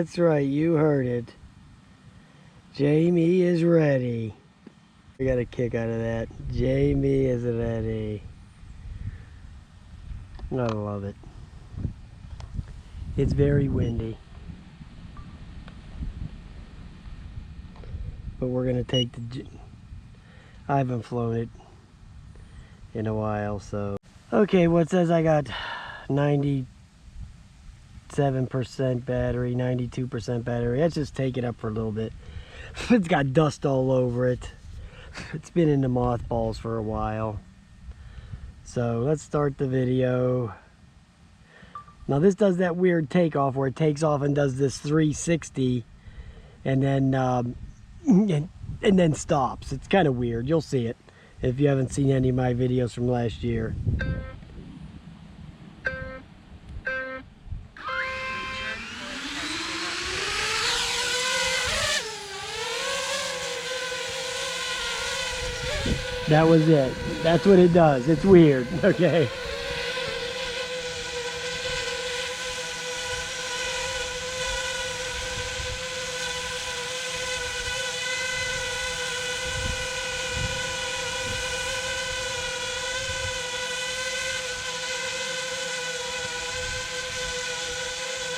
That's right, you heard it. JME is ready. We got a kick out of that. JME is ready. I love it. It's very windy. But we're going to take the... I haven't flown it in a while, so... Okay, well, it says I got 97% battery, 92% battery. Let's just take it up for a little bit. It's got dust all over it. It's been in the mothballs for a while. So let's start the video. Now this does that weird takeoff where it takes off and does this 360 and then stops. It's kind of weird. You'll see it if you haven't seen any of my videos from last year. That was it. That's what it does. It's weird. Okay.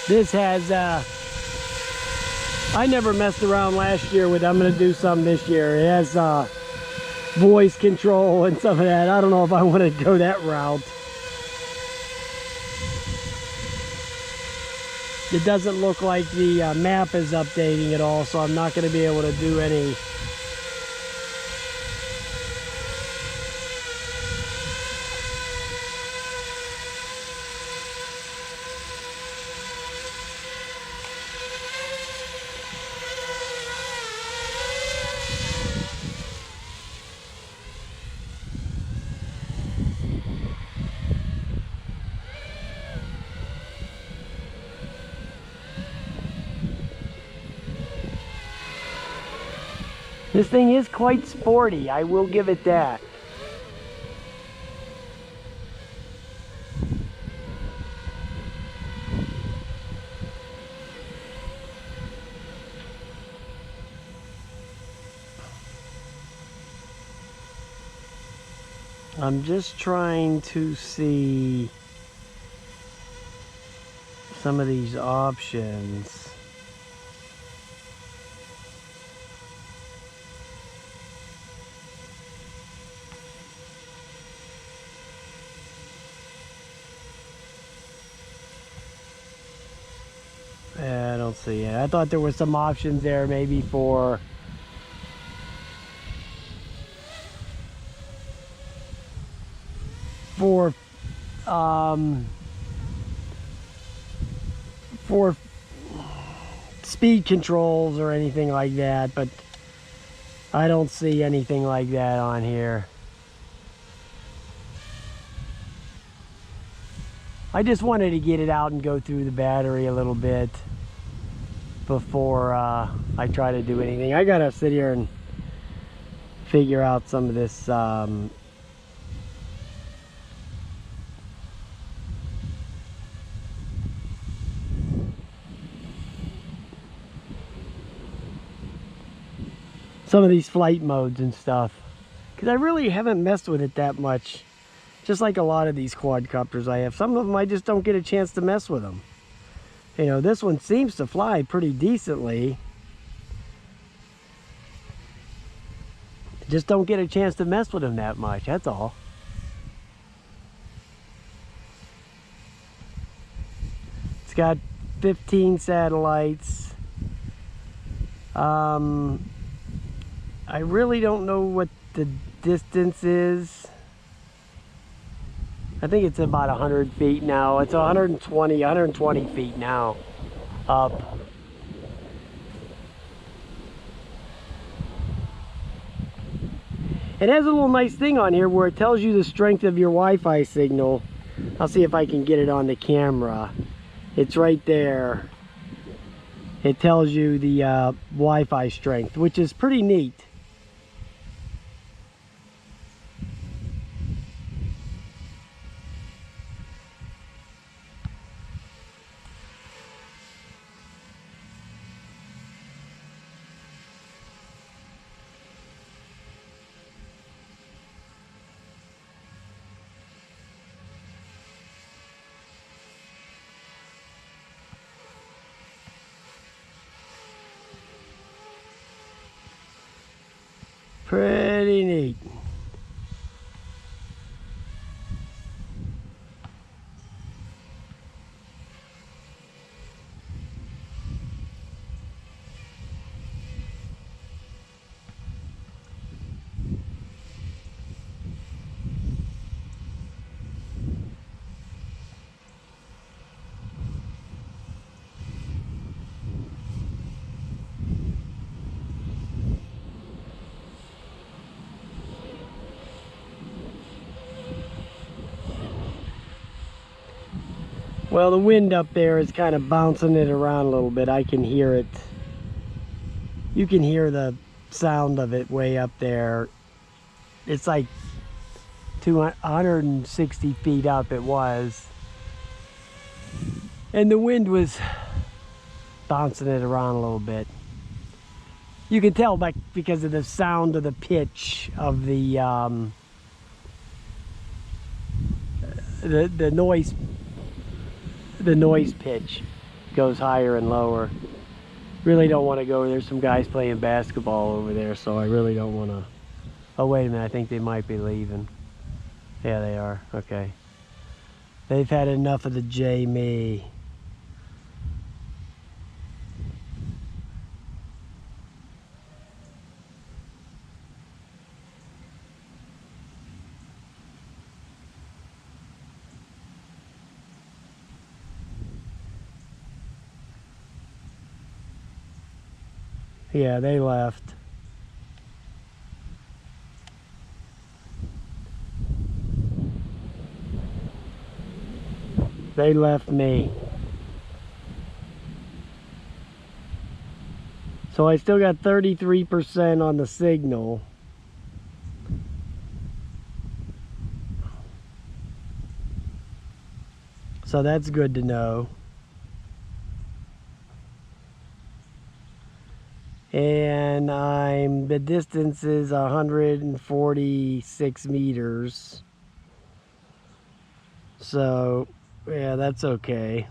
This has, I never messed around last year with, I'm going to do some this year. It has voice control and stuff like that. I don't know if I want to go that route. It doesn't look like the map is updating at all, so I'm not going to be able to do any. This thing is quite sporty, I will give it that. I'm just trying to see some of these options. I don't see it. I thought there was some options there maybe for speed controls or anything like that, but I don't see anything like that on here. I just wanted to get it out and go through the battery a little bit before I try to do anything. I gotta sit here and figure out some of this some of these flight modes and stuff, because I really haven't messed with it that much. Just like a lot of these quadcopters I have. Some of them I just don't get a chance to mess with them. You know, this one seems to fly pretty decently. Just don't get a chance to mess with them that much, that's all. It's got 15 satellites. I really don't know what the distance is. I think it's about 100 feet now. It's 120 feet now up. It has a little nice thing on here where it tells you the strength of your Wi-Fi signal. I'll see if I can get it on the camera. It's right there. It tells you the Wi-Fi strength, which is pretty neat. Pretty neat. Well, the wind up there is kind of bouncing it around a little bit. I can hear it. You can hear the sound of it way up there. It's like 260 feet up it was. And the wind was bouncing it around a little bit. You can tell because of the sound of the pitch of the noise pitch goes higher and lower. Really don't want to go. There's some guys playing basketball over there, so I really don't want to. Oh, wait a minute. I think they might be leaving. Yeah, they are. Okay. They've had enough of the JME. Yeah, they left. They left me. So I still got 33% on the signal. So that's good to know. And the distance is 146 meters. So yeah, that's okay.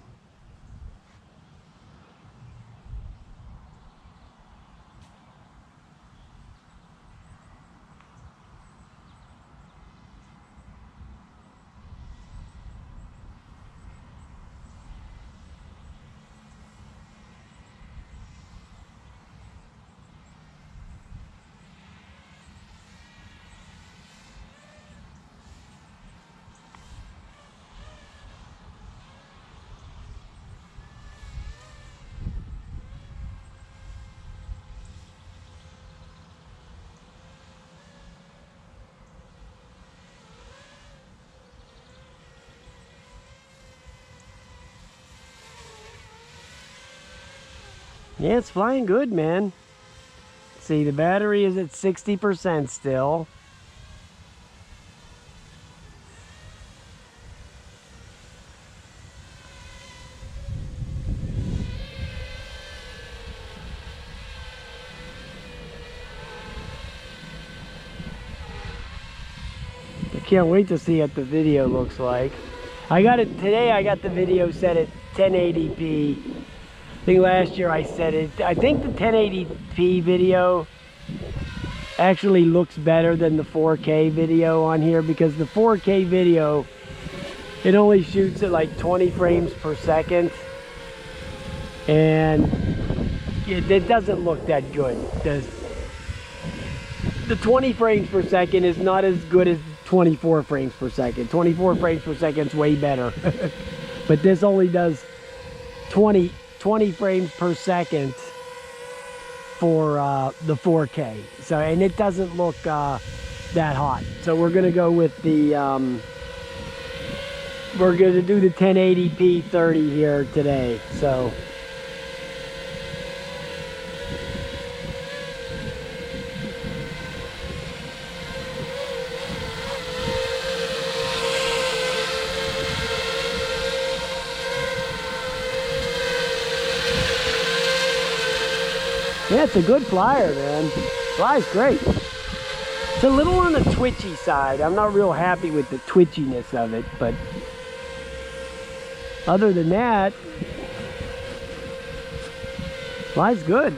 Yeah, it's flying good, man. See, the battery is at 60% still. I can't wait to see what the video looks like. Today I got the video set at 1080p. I think last year I set it. I think the 1080p video actually looks better than the 4K video on here, because the 4K video, it only shoots at like 20 frames per second, and it doesn't look that good. The 20 frames per second is not as good as 24 frames per second. 24 frames per second is way better. But this only does 20 frames per second for the 4K. So, and it doesn't look that hot. So we're gonna go with the we're gonna do the 1080p 30 here today. So yeah, it's a good flyer, man. Flies great. It's a little on the twitchy side. I'm not real happy with the twitchiness of it, but other than that, flies good.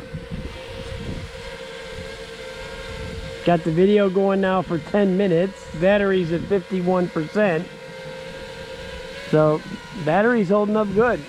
Got the video going now for 10 minutes. Battery's at 51%. So, battery's holding up good.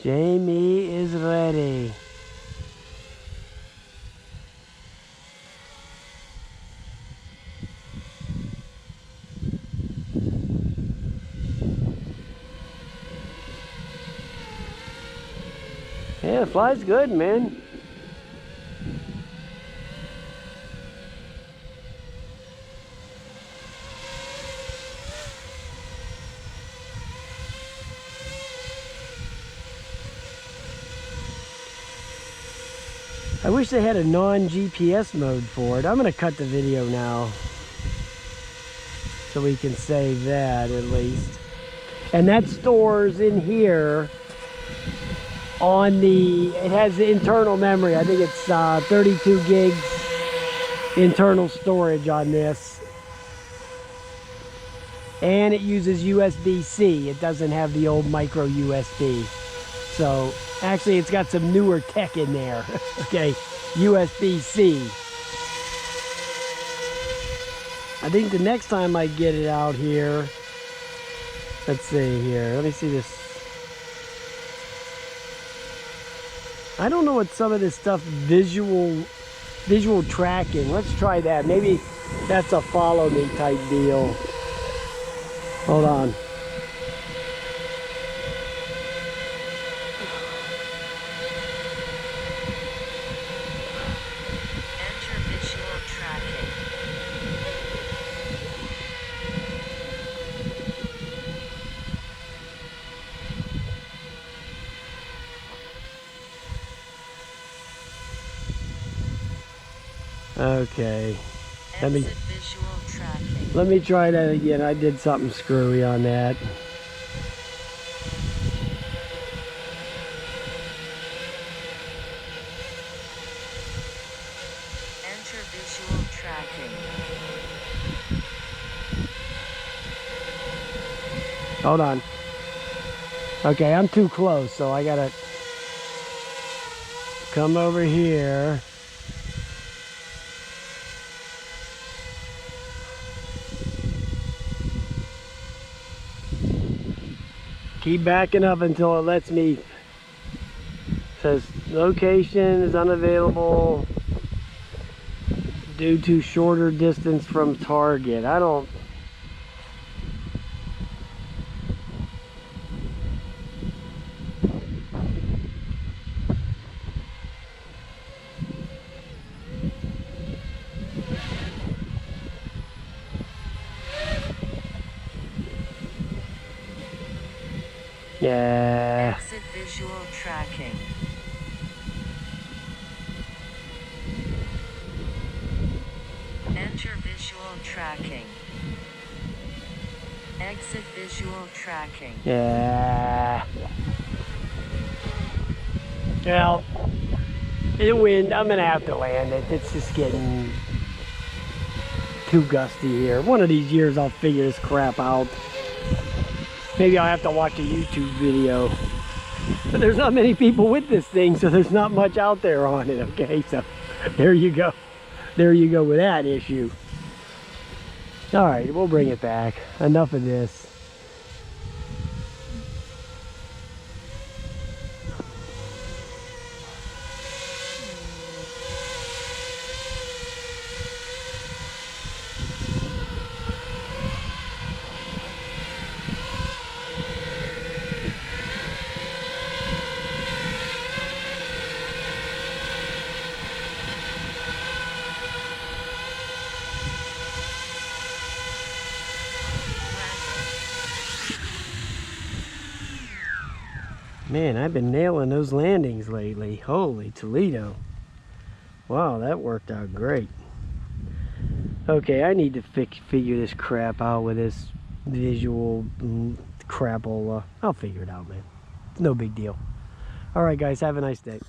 JME is ready. Yeah, it flies good, man. I wish they had a non-GPS mode for it. I'm going to cut the video now so we can save that at least. And that stores in here on the, it has the internal memory. I think it's 32 gigs internal storage on this. And it uses USB-C. It doesn't have the old micro USB. So actually it's got some newer tech in there. Okay, USB-C. I think the next time I get it out here, let's see here, let me see this. I don't know what some of this stuff, visual tracking. Let's try that. Maybe that's a follow me type deal. Hold on. Okay, let me try that again. I did something screwy on that. Enter visual tracking. Hold on. Okay, I'm too close, so I gotta come over here. Keep backing up until it lets me. It says location is unavailable due to shorter distance from target. I don't. Yeah. Exit visual tracking. Enter visual tracking. Exit visual tracking. Yeah. Well, the wind, I'm gonna have to land it. It's just getting too gusty here. One of these years I'll figure this crap out. Maybe I'll have to watch a YouTube video. But there's not many people with this thing, so there's not much out there on it, okay? So there you go. There you go with that issue. All right, we'll bring it back. Enough of this. Man, I've been nailing those landings lately. Holy Toledo. Wow, that worked out great. Okay, I need to figure this crap out with this visual crapola. I'll figure it out, man. It's no big deal. All right, guys, have a nice day.